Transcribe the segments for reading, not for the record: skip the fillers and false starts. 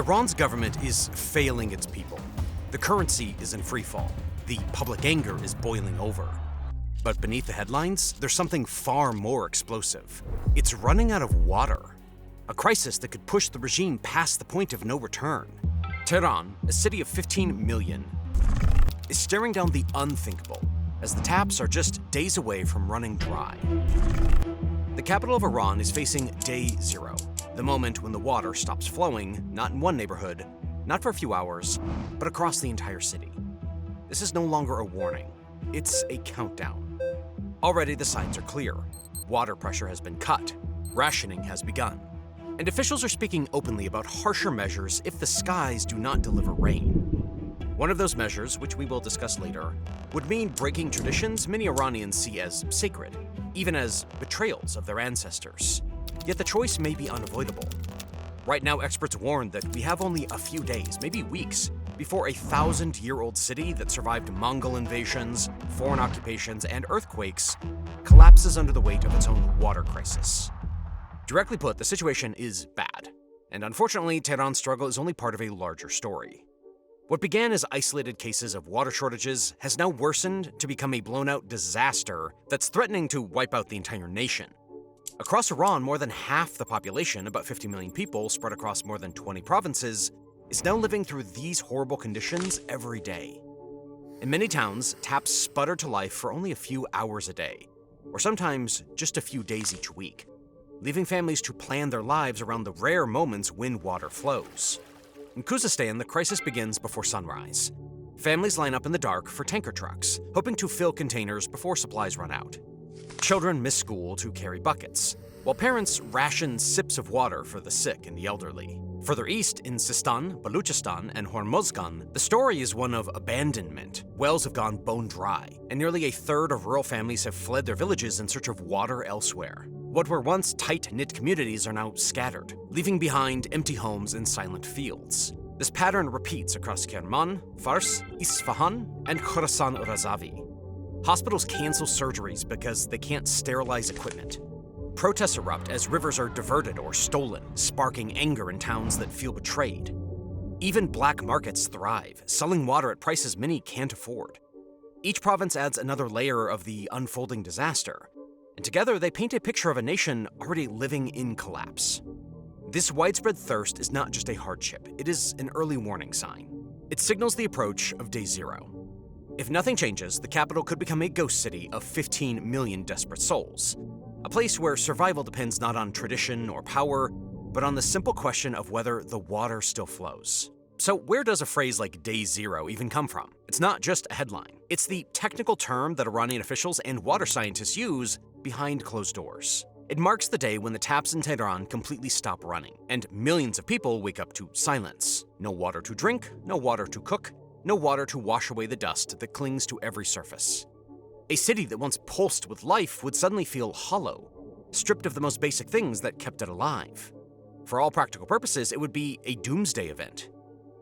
Iran's government is failing its people. The currency is in freefall. The public anger is boiling over. But beneath the headlines, there's something far more explosive. It's running out of water. A crisis that could push the regime past the point of no return. Tehran, a city of 15 million, is staring down the unthinkable as the taps are just days away from running dry. The capital of Iran is facing day zero, the moment when the water stops flowing, not in one neighborhood, not for a few hours, but across the entire city. This is no longer a warning, it's a countdown. Already the signs are clear. Water pressure has been cut, rationing has begun, and officials are speaking openly about harsher measures if the skies do not deliver rain. One of those measures, which we will discuss later, would mean breaking traditions many Iranians see as sacred, even as betrayals of their ancestors. Yet the choice may be unavoidable. Right now, experts warn that we have only a few days, maybe weeks, before a 1,000-year-old city that survived Mongol invasions, foreign occupations, and earthquakes collapses under the weight of its own water crisis. Directly put, the situation is bad, and unfortunately, Tehran's struggle is only part of a larger story. What began as isolated cases of water shortages has now worsened to become a blown-out disaster that's threatening to wipe out the entire nation. Across Iran, more than half the population, about 50 million people spread across more than 20 provinces, is now living through these horrible conditions every day. In many towns, taps sputter to life for only a few hours a day, or sometimes just a few days each week, leaving families to plan their lives around the rare moments when water flows. In Khuzestan, the crisis begins before sunrise. Families line up in the dark for tanker trucks, hoping to fill containers before supplies run out. Children miss school to carry buckets, while parents ration sips of water for the sick and the elderly. Further east, in Sistan, Baluchistan, and Hormozgan, the story is one of abandonment. Wells have gone bone dry, and nearly a third of rural families have fled their villages in search of water elsewhere. What were once tight-knit communities are now scattered, leaving behind empty homes and silent fields. This pattern repeats across Kerman, Fars, Isfahan, and Khorasan Razavi. Hospitals cancel surgeries because they can't sterilize equipment. Protests erupt as rivers are diverted or stolen, sparking anger in towns that feel betrayed. Even black markets thrive, selling water at prices many can't afford. Each province adds another layer of the unfolding disaster, and together they paint a picture of a nation already living in collapse. This widespread thirst is not just a hardship, it is an early warning sign. It signals the approach of day zero. If nothing changes, the capital could become a ghost city of 15 million desperate souls. A place where survival depends not on tradition or power, but on the simple question of whether the water still flows. So where does a phrase like day zero even come from? It's not just a headline. It's the technical term that Iranian officials and water scientists use behind closed doors. It marks the day when the taps in Tehran completely stop running, and millions of people wake up to silence. No water to drink, no water to cook, no water to wash away the dust that clings to every surface. A city that once pulsed with life would suddenly feel hollow, stripped of the most basic things that kept it alive. For all practical purposes, it would be a doomsday event.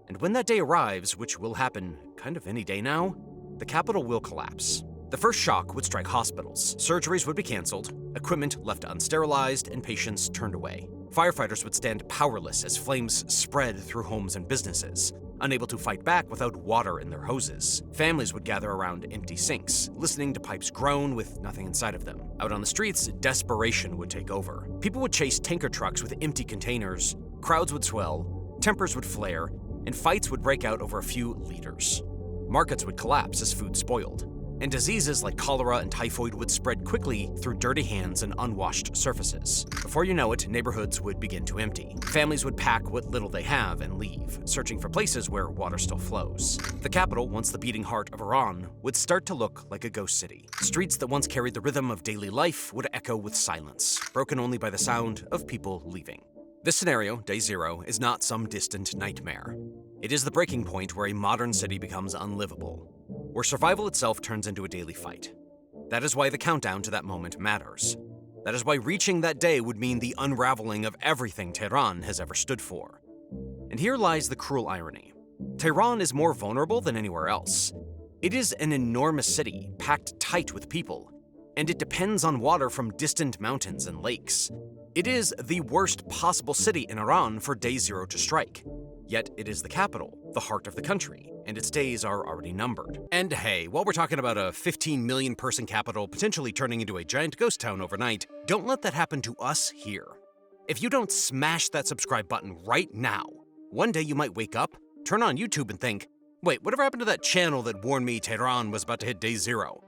And when that day arrives, which will happen kind of any day now, the capital will collapse. The first shock would strike hospitals. Surgeries would be canceled, equipment left unsterilized, and patients turned away. Firefighters would stand powerless as flames spread through homes and businesses, unable to fight back without water in their hoses. Families would gather around empty sinks, listening to pipes groan with nothing inside of them. Out on the streets, desperation would take over. People would chase tanker trucks with empty containers, crowds would swell, tempers would flare, and fights would break out over a few liters. Markets would collapse as food spoiled, and diseases like cholera and typhoid would spread quickly through dirty hands and unwashed surfaces. Before you know it, neighborhoods would begin to empty. Families would pack what little they have and leave, searching for places where water still flows. The capital, once the beating heart of Iran, would start to look like a ghost city. Streets that once carried the rhythm of daily life would echo with silence, broken only by the sound of people leaving. This scenario, day zero, is not some distant nightmare. It is the breaking point where a modern city becomes unlivable, where survival itself turns into a daily fight. That is why the countdown to that moment matters. That is why reaching that day would mean the unraveling of everything Tehran has ever stood for. And here lies the cruel irony. Tehran is more vulnerable than anywhere else. It is an enormous city, packed tight with people, and it depends on water from distant mountains and lakes. It is the worst possible city in Iran for day zero to strike. Yet it is the capital, the heart of the country, and its days are already numbered. And hey, while we're talking about a 15 million person capital potentially turning into a giant ghost town overnight, don't let that happen to us here. If you don't smash that subscribe button right now, one day you might wake up, turn on YouTube and think, wait, whatever happened to that channel that warned me Tehran was about to hit day zero?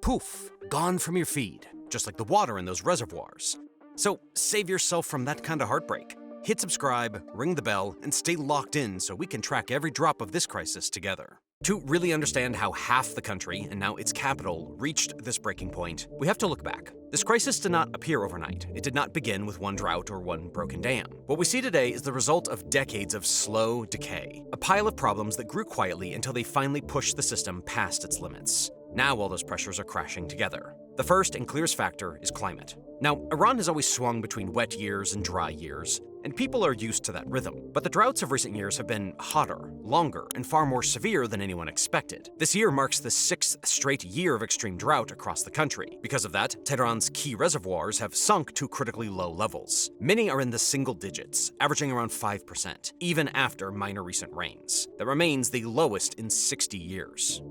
Poof, gone from your feed, just like the water in those reservoirs. So save yourself from that kind of heartbreak. Hit subscribe, ring the bell, and stay locked in so we can track every drop of this crisis together. To really understand how half the country, and now its capital, reached this breaking point, we have to look back. This crisis did not appear overnight. It did not begin with one drought or one broken dam. What we see today is the result of decades of slow decay, a pile of problems that grew quietly until they finally pushed the system past its limits. Now all those pressures are crashing together. The first and clearest factor is climate. Now, Iran has always swung between wet years and dry years, and people are used to that rhythm. But the droughts of recent years have been hotter, longer, and far more severe than anyone expected. This year marks the 6th straight year of extreme drought across the country. Because of that, Tehran's key reservoirs have sunk to critically low levels. Many are in the single digits, averaging around 5%, even after minor recent rains. That remains the lowest in 60 years.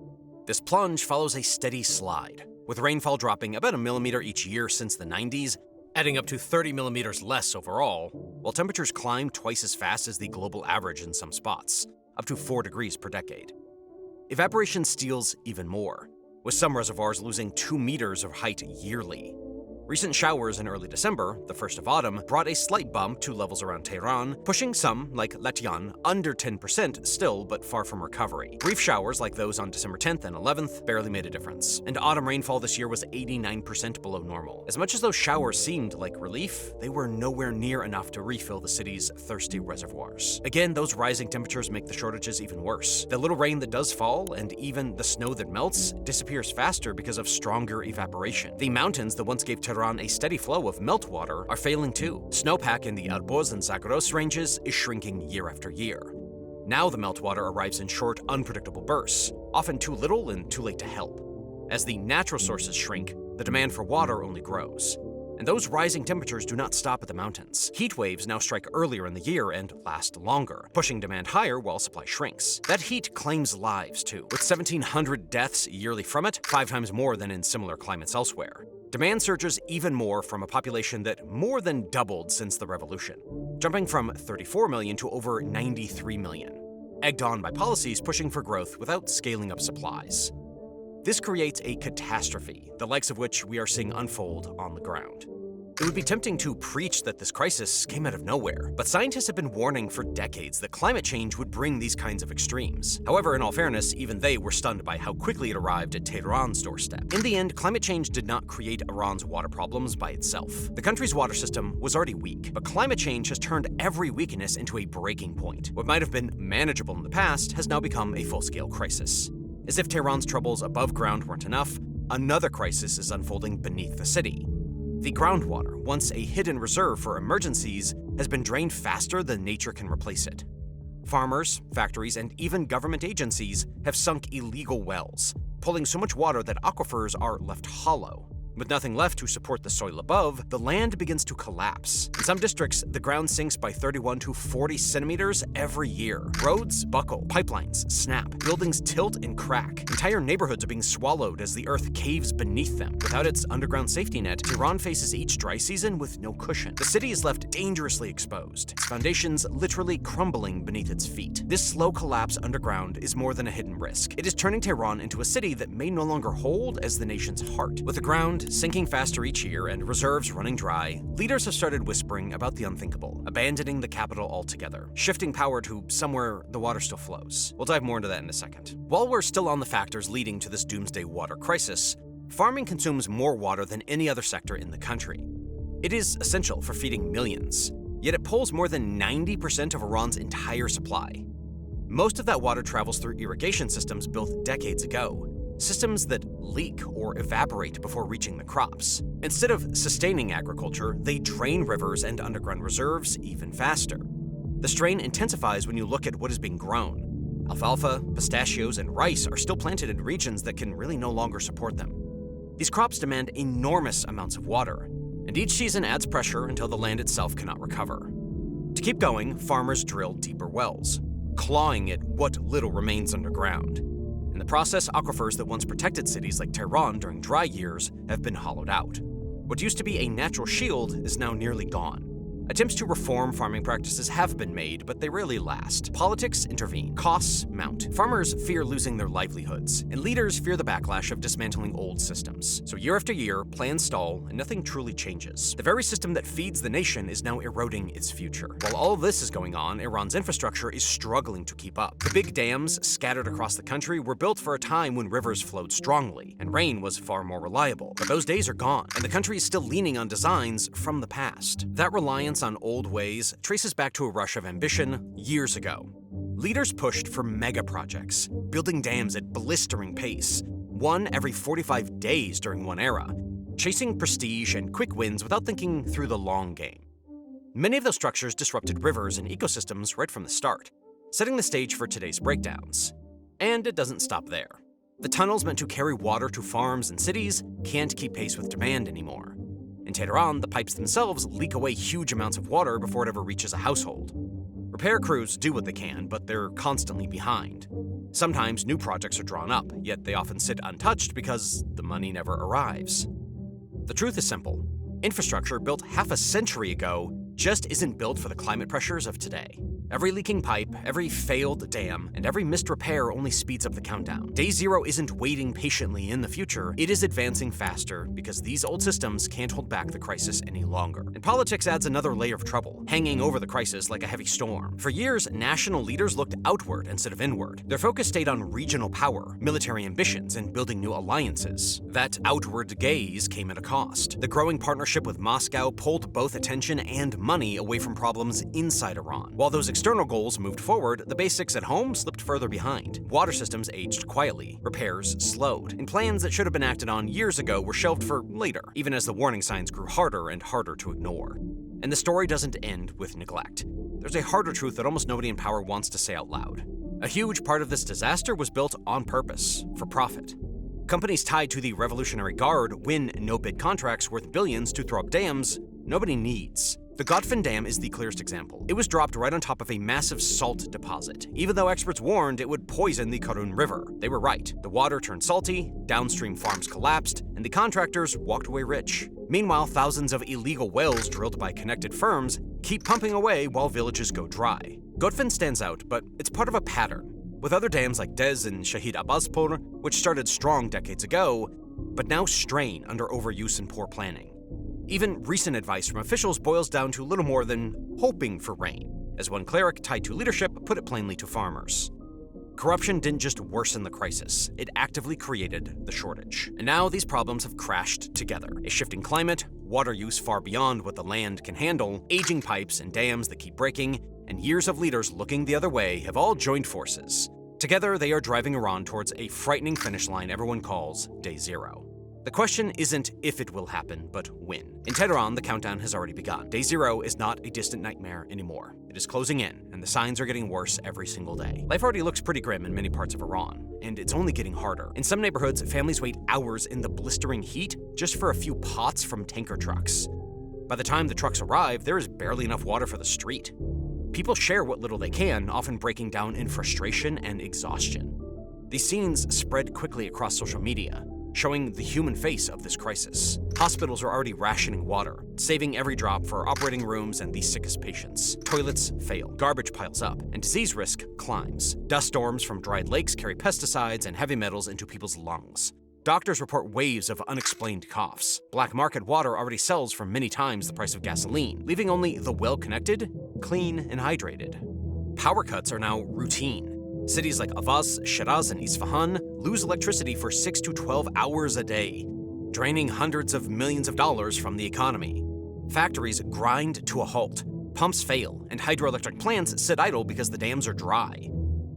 This plunge follows a steady slide, with rainfall dropping about a millimeter each year since the 90s, adding up to 30 millimeters less overall, while temperatures climb twice as fast as the global average in some spots, up to 4 degrees per decade. Evaporation steals even more, with some reservoirs losing 2 meters of height yearly. Recent showers in early December, the first of autumn, brought a slight bump to levels around Tehran, pushing some, like Latian, under 10% still, but far from recovery. Brief showers like those on December 10th and 11th barely made a difference, and autumn rainfall this year was 89% below normal. As much as those showers seemed like relief, they were nowhere near enough to refill the city's thirsty reservoirs. Again, those rising temperatures make the shortages even worse. The little rain that does fall, and even the snow that melts, disappears faster because of stronger evaporation. The mountains that once gave Tehran a steady flow of meltwater are failing too. Snowpack in the Alborz and Zagros ranges is shrinking year after year. Now the meltwater arrives in short, unpredictable bursts, often too little and too late to help. As the natural sources shrink, the demand for water only grows. And those rising temperatures do not stop at the mountains. Heat waves now strike earlier in the year and last longer, pushing demand higher while supply shrinks. That heat claims lives too, with 1,700 deaths yearly from it, 5 times more than in similar climates elsewhere. Demand surges even more from a population that more than doubled since the revolution, jumping from 34 million to over 93 million, egged on by policies pushing for growth without scaling up supplies. This creates a catastrophe, the likes of which we are seeing unfold on the ground. It would be tempting to preach that this crisis came out of nowhere, but scientists have been warning for decades that climate change would bring these kinds of extremes. However, in all fairness, even they were stunned by how quickly it arrived at Tehran's doorstep. In the end, climate change did not create Iran's water problems by itself. The country's water system was already weak, but climate change has turned every weakness into a breaking point. What might have been manageable in the past has now become a full-scale crisis. As if Tehran's troubles above ground weren't enough, another crisis is unfolding beneath the city. The groundwater, once a hidden reserve for emergencies, has been drained faster than nature can replace it. Farmers, factories, and even government agencies have sunk illegal wells, pulling so much water that aquifers are left hollow. With nothing left to support the soil above, the land begins to collapse. In some districts, the ground sinks by 31 to 40 centimeters every year. Roads buckle, pipelines snap, buildings tilt and crack. Entire neighborhoods are being swallowed as the earth caves beneath them. Without its underground safety net, Tehran faces each dry season with no cushion. The city is left dangerously exposed, its foundations literally crumbling beneath its feet. This slow collapse underground is more than a hidden risk. It is turning Tehran into a city that may no longer hold as the nation's heart. With the ground sinking faster each year and reserves running dry, leaders have started whispering about the unthinkable, abandoning the capital altogether, shifting power to somewhere the water still flows. We'll dive more into that in a second. While we're still on the factors leading to this doomsday water crisis, farming consumes more water than any other sector in the country. It is essential for feeding millions, yet it pulls more than 90% of Iran's entire supply. Most of that water travels through irrigation systems built decades ago, systems that leak or evaporate before reaching the crops. Instead of sustaining agriculture, they drain rivers and underground reserves even faster. The strain intensifies when you look at what is being grown. Alfalfa, pistachios, and rice are still planted in regions that can really no longer support them. These crops demand enormous amounts of water, and each season adds pressure until the land itself cannot recover. To keep going, farmers drill deeper wells. clawing at what little remains underground. In the process, aquifers that once protected cities like Tehran during dry years have been hollowed out. What used to be a natural shield is now nearly gone. Attempts to reform farming practices have been made, but they rarely last. Politics intervene, costs mount. Farmers fear losing their livelihoods, and leaders fear the backlash of dismantling old systems. So year after year, plans stall, and nothing truly changes. The very system that feeds the nation is now eroding its future. While all of this is going on, Iran's infrastructure is struggling to keep up. The big dams scattered across the country were built for a time when rivers flowed strongly, and rain was far more reliable. But those days are gone, and the country is still leaning on designs from the past. That reliance on old ways traces back to a rush of ambition years ago. Leaders pushed for mega projects, building dams at blistering pace, one every 45 days during one era, chasing prestige and quick wins without thinking through the long game. Many of those structures disrupted rivers and ecosystems right from the start, setting the stage for today's breakdowns. And it doesn't stop there. The tunnels meant to carry water to farms and cities can't keep pace with demand anymore. In Tehran, the pipes themselves leak away huge amounts of water before it ever reaches a household. Repair crews do what they can, but they're constantly behind. Sometimes new projects are drawn up, yet they often sit untouched because the money never arrives. The truth is simple. Infrastructure built half a century ago just isn't built for the climate pressures of today. Every leaking pipe, every failed dam, and every missed repair only speeds up the countdown. Day zero isn't waiting patiently in the future, it is advancing faster because these old systems can't hold back the crisis any longer. And politics adds another layer of trouble, hanging over the crisis like a heavy storm. For years, national leaders looked outward instead of inward. Their focus stayed on regional power, military ambitions, and building new alliances. That outward gaze came at a cost. The growing partnership with Moscow pulled both attention and money away from problems inside Iran. While those external goals moved forward, the basics at home slipped further behind. Water systems aged quietly, repairs slowed, and plans that should have been acted on years ago were shelved for later, even as the warning signs grew harder and harder to ignore. And the story doesn't end with neglect. There's a harder truth that almost nobody in power wants to say out loud. A huge part of this disaster was built on purpose, for profit. Companies tied to the Revolutionary Guard win no-bid contracts worth billions to throw up dams nobody needs. The Godfin Dam is the clearest example. It was dropped right on top of a massive salt deposit, even though experts warned it would poison the Karun River. They were right. The water turned salty, downstream farms collapsed, and the contractors walked away rich. Meanwhile, thousands of illegal wells drilled by connected firms keep pumping away while villages go dry. Godfin stands out, but it's part of a pattern, with other dams like Dez and Shahid Abbazpur, which started strong decades ago, but now strain under overuse and poor planning. Even recent advice from officials boils down to little more than hoping for rain, as one cleric tied to leadership put it plainly to farmers. Corruption didn't just worsen the crisis, it actively created the shortage. And now these problems have crashed together. A shifting climate, water use far beyond what the land can handle, aging pipes and dams that keep breaking, and years of leaders looking the other way have all joined forces. Together, they are driving Iran towards a frightening finish line everyone calls Day Zero. The question isn't if it will happen, but when. In Tehran, the countdown has already begun. Day zero is not a distant nightmare anymore. It is closing in, and the signs are getting worse every single day. Life already looks pretty grim in many parts of Iran, and it's only getting harder. In some neighborhoods, families wait hours in the blistering heat just for a few pots from tanker trucks. By the time the trucks arrive, there is barely enough water for the street. People share what little they can, often breaking down in frustration and exhaustion. These scenes spread quickly across social media, showing the human face of this crisis. Hospitals are already rationing water, saving every drop for operating rooms and the sickest patients. Toilets fail, garbage piles up, and disease risk climbs. Dust storms from dried lakes carry pesticides and heavy metals into people's lungs. Doctors report waves of unexplained coughs. Black market water already sells for many times the price of gasoline, leaving only the well-connected, clean, and hydrated. Power cuts are now routine. Cities like Avaz, Shiraz, and Isfahan lose electricity for 6 to 12 hours a day, draining hundreds of millions of dollars from the economy. Factories grind to a halt, pumps fail, and hydroelectric plants sit idle because the dams are dry.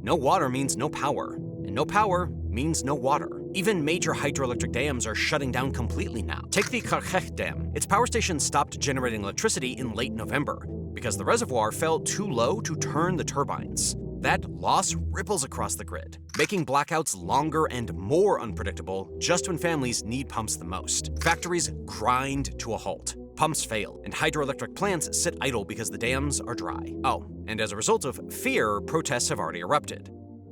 No water means no power, and no power means no water. Even major hydroelectric dams are shutting down completely now. Take the KHAMENEI'S Dam. Its power station stopped generating electricity in late November because the reservoir fell too low to turn the turbines. That loss ripples across the grid, making blackouts longer and more unpredictable just when families need pumps the most. Factories grind to a halt. Pumps fail, and hydroelectric plants sit idle because the dams are dry. Oh, and as a result of fear, protests have already erupted.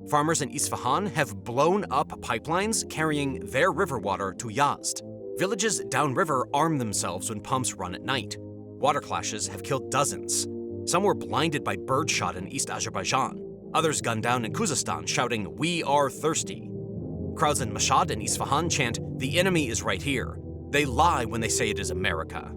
Farmers in Isfahan have blown up pipelines carrying their river water to Yazd. Villages downriver arm themselves when pumps run at night. Water clashes have killed dozens. Some were blinded by birdshot in East Azerbaijan. Others gunned down in Khuzestan, shouting, "We are thirsty." Crowds in Mashhad and Isfahan chant, "The enemy is right here." They lie when they say it is America.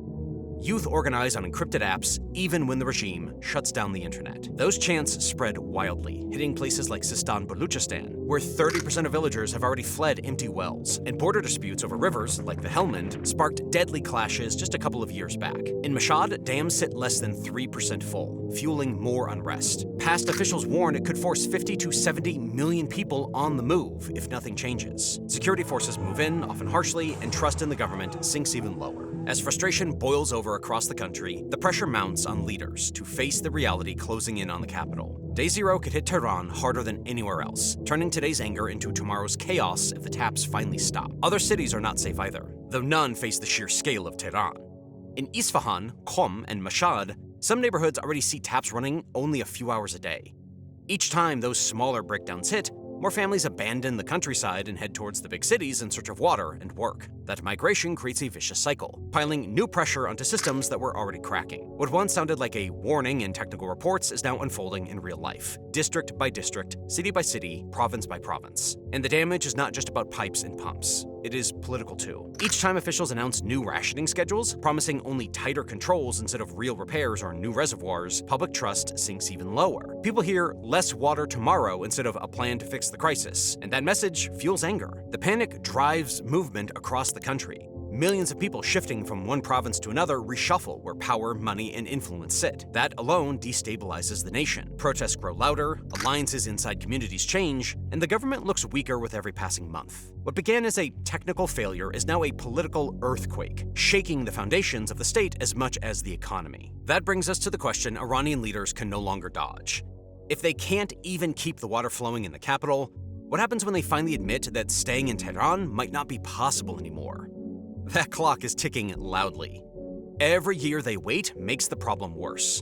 Youth organize on encrypted apps even when the regime shuts down the internet. Those chants spread wildly, hitting places like Sistan Baluchistan, where 30% of villagers have already fled empty wells, and border disputes over rivers, like the Helmand, sparked deadly clashes just a couple of years back. In Mashhad, dams sit less than 3% full, fueling more unrest. Past officials warn it could force 50 to 70 million people on the move if nothing changes. Security forces move in, often harshly, and trust in the government sinks even lower. As frustration boils over across the country, the pressure mounts on leaders to face the reality closing in on the capital. Day zero could hit Tehran harder than anywhere else, turning today's anger into tomorrow's chaos if the taps finally stop. Other cities are not safe either, though none face the sheer scale of Tehran. In Isfahan, Qom, and Mashhad, some neighborhoods already see taps running only a few hours a day. Each time those smaller breakdowns hit, more families abandon the countryside and head towards the big cities in search of water and work. That migration creates a vicious cycle, piling new pressure onto systems that were already cracking. What once sounded like a warning in technical reports is now unfolding in real life, district by district, city by city, province by province. And the damage is not just about pipes and pumps. It is political too. Each time officials announce new rationing schedules, promising only tighter controls instead of real repairs or new reservoirs, public trust sinks even lower. People hear less water tomorrow instead of a plan to fix the crisis, and that message fuels anger. The panic drives movement across the country. Millions of people shifting from one province to another reshuffle where power, money, and influence sit. That alone destabilizes the nation. Protests grow louder, alliances inside communities change, and the government looks weaker with every passing month. What began as a technical failure is now a political earthquake, shaking the foundations of the state as much as the economy. That brings us to the question Iranian leaders can no longer dodge. If they can't even keep the water flowing in the capital, what happens when they finally admit that staying in Tehran might not be possible anymore? That clock is ticking loudly. Every year they wait makes the problem worse.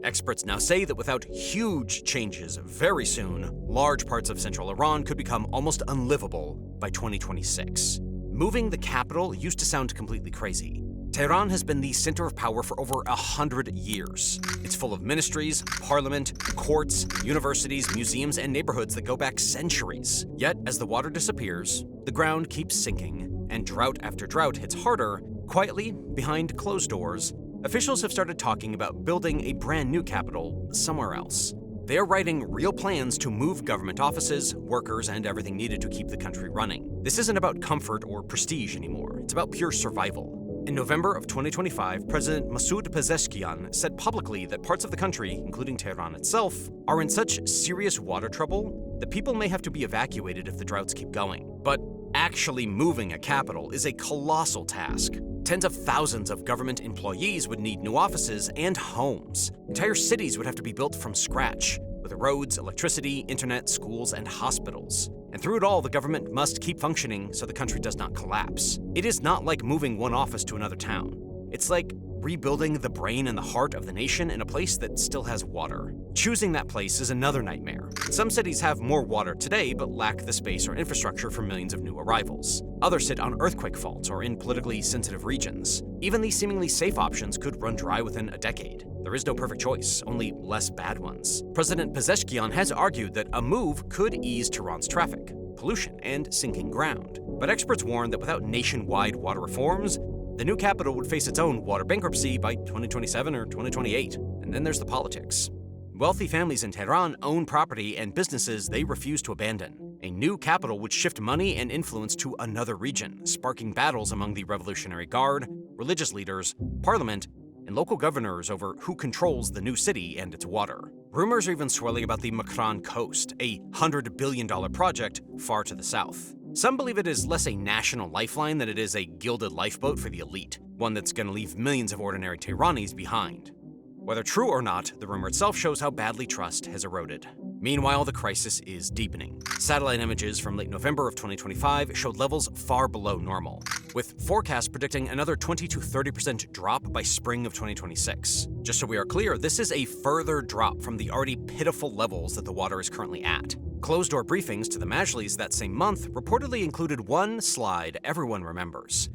Experts now say that without huge changes very soon, large parts of central Iran could become almost unlivable by 2026. Moving the capital used to sound completely crazy. Tehran has been the center of power for over 100 years. It's full of ministries, parliament, courts, universities, museums, and neighborhoods that go back centuries. Yet, as the water disappears, the ground keeps sinking, and drought after drought hits harder. Quietly, behind closed doors, officials have started talking about building a brand new capital somewhere else. They are writing real plans to move government offices, workers, and everything needed to keep the country running. This isn't about comfort or prestige anymore. It's about pure survival. In November of 2025, President Masoud Pezeshkian said publicly that parts of the country, including Tehran itself, are in such serious water trouble that people may have to be evacuated if the droughts keep going. But actually moving a capital is a colossal task. Tens of thousands of government employees would need new offices and homes. Entire cities would have to be built from scratch, with roads, electricity, internet, schools, and hospitals. And through it all, the government must keep functioning so the country does not collapse. It is not like moving one office to another town. It's like rebuilding the brain and the heart of the nation in a place that still has water. Choosing that place is another nightmare. Some cities have more water today but lack the space or infrastructure for millions of new arrivals. Others sit on earthquake faults or in politically sensitive regions. Even these seemingly safe options could run dry within a decade. There is no perfect choice, only less bad ones. President Pezeshkian has argued that a move could ease Tehran's traffic, pollution, and sinking ground. But experts warn that without nationwide water reforms, the new capital would face its own water bankruptcy by 2027 or 2028. And then there's the politics. Wealthy families in Tehran own property and businesses they refuse to abandon. A new capital would shift money and influence to another region, sparking battles among the Revolutionary Guard, religious leaders, parliament, and local governors over who controls the new city and its water. Rumors are even swirling about the Makran Coast, a $100 billion project far to the south. Some believe it is less a national lifeline than it is a gilded lifeboat for the elite, one that's going to leave millions of ordinary Tehranis behind. Whether true or not, the rumor itself shows how badly trust has eroded. Meanwhile, the crisis is deepening. Satellite images from late November of 2025 showed levels far below normal, with forecasts predicting another 20 to 30% drop by spring of 2026. Just so we are clear, this is a further drop from the already pitiful levels that the water is currently at. Closed-door briefings to the Majlis that same month reportedly included one slide everyone remembers.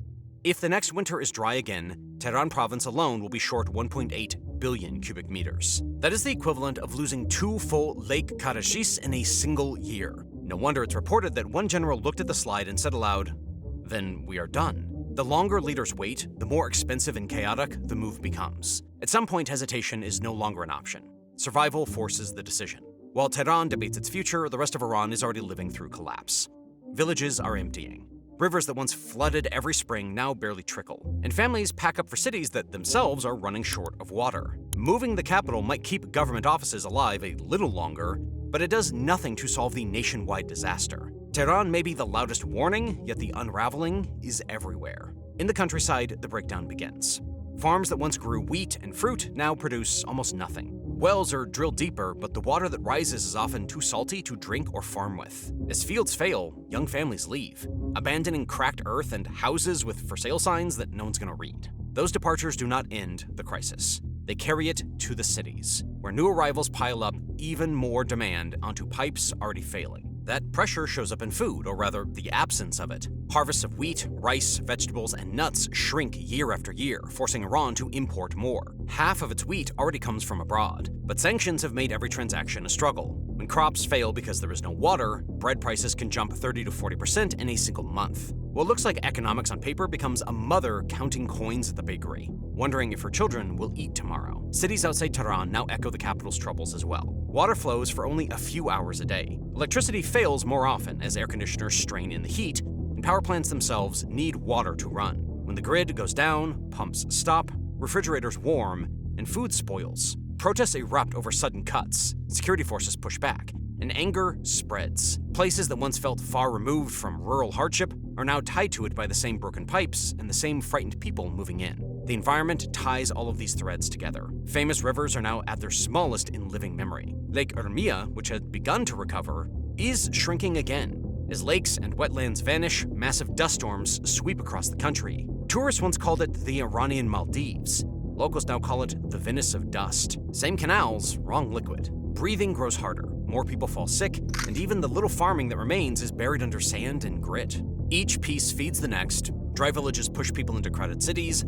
If the next winter is dry again, Tehran province alone will be short 1.8 billion cubic meters. That is the equivalent of losing 2 full Lake Karashis in a single year. No wonder it's reported that one general looked at the slide and said aloud, "Then we are done." The longer leaders wait, the more expensive and chaotic the move becomes. At some point, hesitation is no longer an option. Survival forces the decision. While Tehran debates its future, the rest of Iran is already living through collapse. Villages are emptying. Rivers that once flooded every spring now barely trickle, and families pack up for cities that themselves are running short of water. Moving the capital might keep government offices alive a little longer, but it does nothing to solve the nationwide disaster. Tehran may be the loudest warning, yet the unraveling is everywhere. In the countryside, the breakdown begins. Farms that once grew wheat and fruit now produce almost nothing. Wells are drilled deeper, but the water that rises is often too salty to drink or farm with. As fields fail, young families leave, abandoning cracked earth and houses with for sale signs that no one's gonna read. Those departures do not end the crisis. They carry it to the cities, where new arrivals pile up even more demand onto pipes already failing. That pressure shows up in food, or rather, the absence of it. Harvests of wheat, rice, vegetables, and nuts shrink year after year, forcing Iran to import more. Half of its wheat already comes from abroad, but sanctions have made every transaction a struggle. When crops fail because there is no water, bread prices can jump 30 to 40% in a single month. What looks like economics on paper becomes a mother counting coins at the bakery, wondering if her children will eat tomorrow. Cities outside Tehran now echo the capital's troubles as well. Water flows for only a few hours a day. Electricity fails more often as air conditioners strain in the heat, and power plants themselves need water to run. When the grid goes down, pumps stop, refrigerators warm, and food spoils. Protests erupt over sudden cuts, security forces push back, and anger spreads. Places that once felt far removed from rural hardship are now tied to it by the same broken pipes and the same frightened people moving in. The environment ties all of these threads together. Famous rivers are now at their smallest in living memory. Lake Urmia, which had begun to recover, is shrinking again. As lakes and wetlands vanish, massive dust storms sweep across the country. Tourists once called it the Iranian Maldives. Locals now call it the Venice of dust. Same canals, wrong liquid. Breathing grows harder, more people fall sick, and even the little farming that remains is buried under sand and grit. Each piece feeds the next. Dry villages push people into crowded cities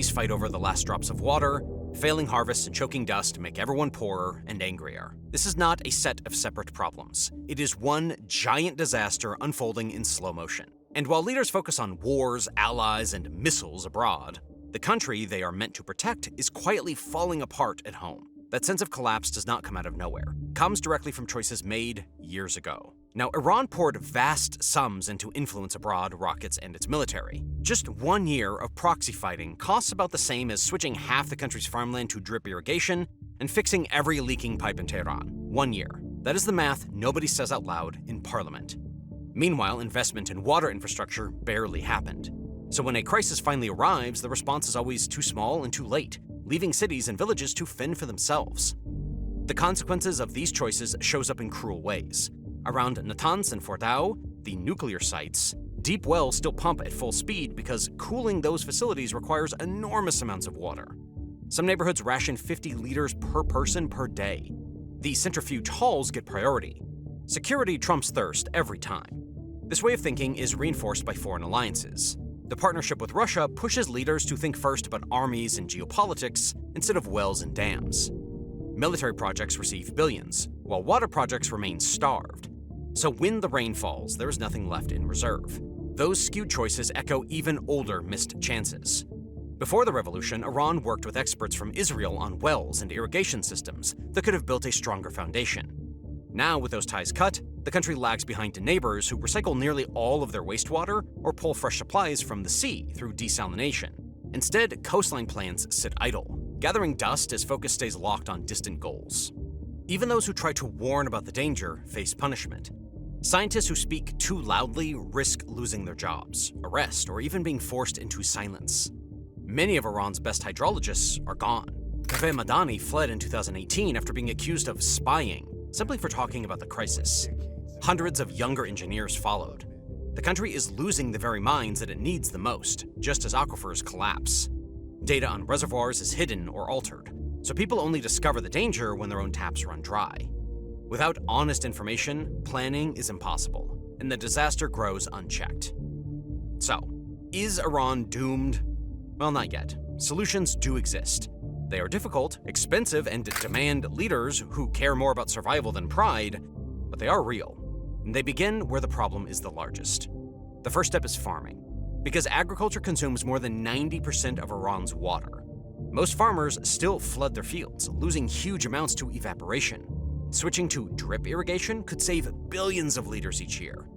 fight over the last drops of water. Failing harvests and choking dust make everyone poorer and angrier. This is not a set of separate problems. It is one giant disaster unfolding in slow motion. And while leaders focus on wars, allies, and missiles abroad, the country they are meant to protect is quietly falling apart at home. That sense of collapse does not come out of nowhere. It comes directly from choices made years ago. Now, Iran poured vast sums into influence abroad, rockets, and its military. Just 1 year of proxy fighting costs about the same as switching half the country's farmland to drip irrigation and fixing every leaking pipe in Tehran. 1 year. That is the math nobody says out loud in parliament. Meanwhile, investment in water infrastructure barely happened. So when a crisis finally arrives, the response is always too small and too late, leaving cities and villages to fend for themselves. The consequences of these choices shows up in cruel ways. Around Natanz and Fordow, the nuclear sites, deep wells still pump at full speed because cooling those facilities requires enormous amounts of water. Some neighborhoods ration 50 liters per person per day. The centrifuge halls get priority. Security trumps thirst every time. This way of thinking is reinforced by foreign alliances. The partnership with Russia pushes leaders to think first about armies and geopolitics instead of wells and dams. Military projects receive billions, while water projects remain starved. So when the rain falls, there is nothing left in reserve. Those skewed choices echo even older missed chances. Before the revolution, Iran worked with experts from Israel on wells and irrigation systems that could have built a stronger foundation. Now, with those ties cut, the country lags behind neighbors who recycle nearly all of their wastewater or pull fresh supplies from the sea through desalination. Instead, coastline plans sit idle, gathering dust as focus stays locked on distant goals. Even those who try to warn about the danger face punishment. Scientists who speak too loudly risk losing their jobs, arrest, or even being forced into silence. Many of Iran's best hydrologists are gone. Kaveh Madani fled in 2018 after being accused of spying, simply for talking about the crisis. Hundreds of younger engineers followed. The country is losing the very mines that it needs the most, just as aquifers collapse. Data on reservoirs is hidden or altered, so people only discover the danger when their own taps run dry. Without honest information, planning is impossible, and the disaster grows unchecked. So, is Iran doomed? Well, not yet. Solutions do exist. They are difficult, expensive, and demand leaders who care more about survival than pride, but they are real. And they begin where the problem is the largest. The first step is farming, because agriculture consumes more than 90% of Iran's water. Most farmers still flood their fields, losing huge amounts to evaporation. Switching to drip irrigation could save billions of liters each year.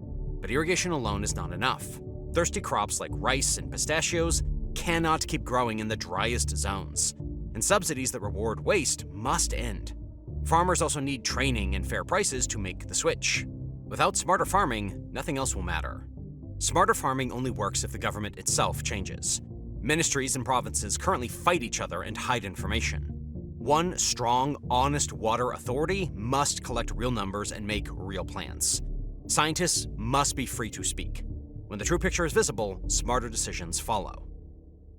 But irrigation alone is not enough. Thirsty crops like rice and pistachios cannot keep growing in the driest zones. And subsidies that reward waste must end. Farmers also need training and fair prices to make the switch. Without smarter farming, nothing else will matter. Smarter farming only works if the government itself changes. Ministries and provinces currently fight each other and hide information. One strong, honest water authority must collect real numbers and make real plans. Scientists must be free to speak. When the true picture is visible, smarter decisions follow.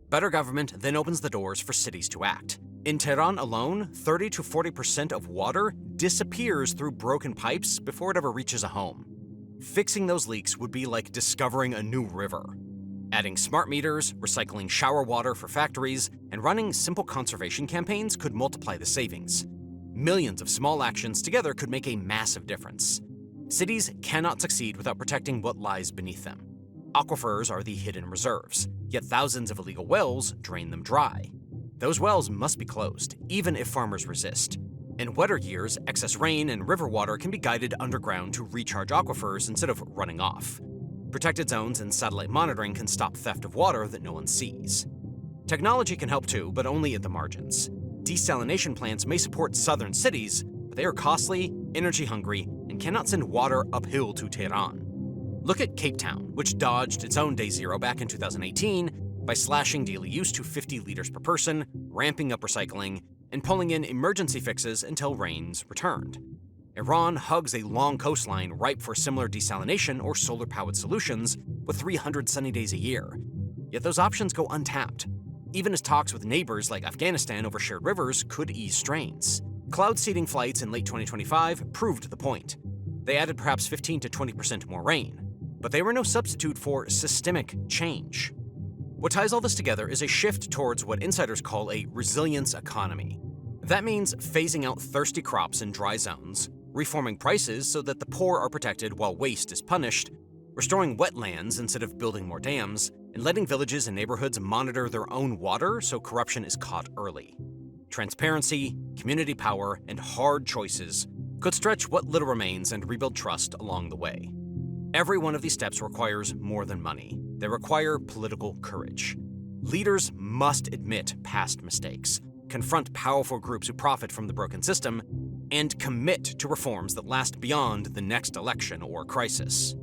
Better government then opens the doors for cities to act. In Tehran alone, 30 to 40% of water disappears through broken pipes before it ever reaches a home. Fixing those leaks would be like discovering a new river. Adding smart meters, recycling shower water for factories, and running simple conservation campaigns could multiply the savings. Millions of small actions together could make a massive difference. Cities cannot succeed without protecting what lies beneath them. Aquifers are the hidden reserves, yet thousands of illegal wells drain them dry. Those wells must be closed, even if farmers resist. In wetter years, excess rain and river water can be guided underground to recharge aquifers instead of running off. Protected zones and satellite monitoring can stop theft of water that no one sees. Technology can help too, but only at the margins. Desalination plants may support southern cities, but they are costly, energy-hungry, and cannot send water uphill to Tehran. Look at Cape Town, which dodged its own day zero back in 2018 by slashing daily use to 50 liters per person, ramping up recycling, and pulling in emergency fixes until rains returned. Iran hugs a long coastline ripe for similar desalination or solar-powered solutions with 300 sunny days a year. Yet those options go untapped, even as talks with neighbors like Afghanistan over shared rivers could ease strains. Cloud seeding flights in late 2025 proved the point. They added perhaps 15 to 20% more rain, but they were no substitute for systemic change. What ties all this together is a shift towards what insiders call a resilience economy. That means phasing out thirsty crops in dry zones, reforming prices so that the poor are protected while waste is punished, restoring wetlands instead of building more dams, and letting villages and neighborhoods monitor their own water so corruption is caught early. Transparency, community power, and hard choices could stretch what little remains and rebuild trust along the way. Every one of these steps requires more than money. They require political courage. Leaders must admit past mistakes, confront powerful groups who profit from the broken system, and commit to reforms that last beyond the next election or crisis.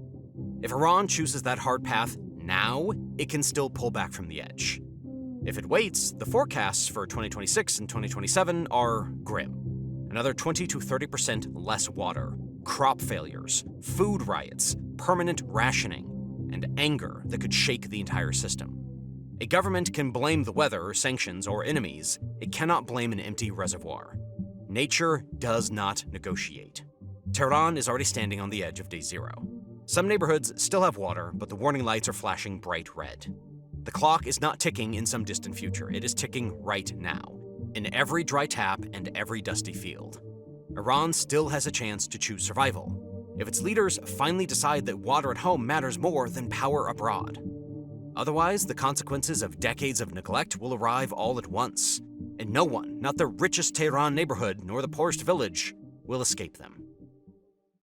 If Iran chooses that hard path now, it can still pull back from the edge. If it waits, the forecasts for 2026 and 2027 are grim. Another 20 to 30% less water, crop failures, food riots, permanent rationing, and anger that could shake the entire system. A government can blame the weather, sanctions, or enemies. It cannot blame an empty reservoir. Nature does not negotiate. Tehran is already standing on the edge of day zero. Some neighborhoods still have water, but the warning lights are flashing bright red. The clock is not ticking in some distant future. It is ticking right now, in every dry tap and every dusty field. Iran still has a chance to choose survival, if its leaders finally decide that water at home matters more than power abroad. Otherwise, the consequences of decades of neglect will arrive all at once, and no one, not the richest Tehran neighborhood nor the poorest village, will escape them.